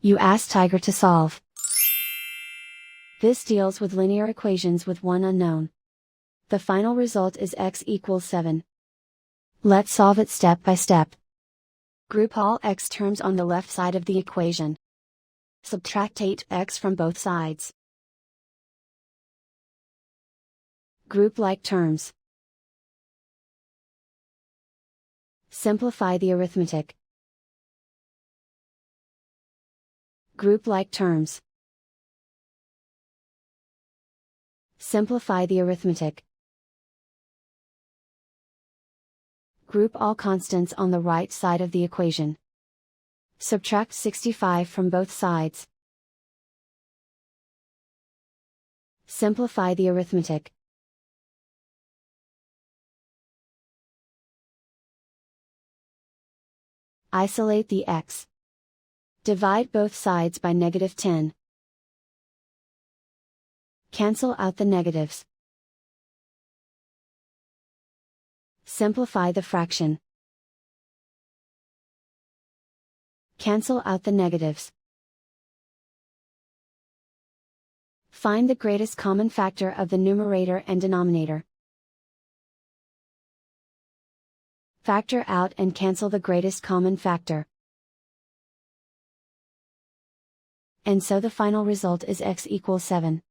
You ask Tiger to solve. This deals with linear equations with one unknown. The final result is x equals 7. Let's solve it step by step. Group all x terms on the left side of the equation. Subtract 8x from both sides. Group like terms. Simplify the arithmetic. Group like terms. Simplify the arithmetic. Group all constants on the right side of the equation. Subtract 65 from both sides. Simplify the arithmetic. Isolate the x. Divide both sides by -10. Cancel out the negatives. Simplify the fraction. Cancel out the negatives. Find the greatest common factor of the numerator and denominator. Factor out and cancel the greatest common factor. And so the final result is x equals 7.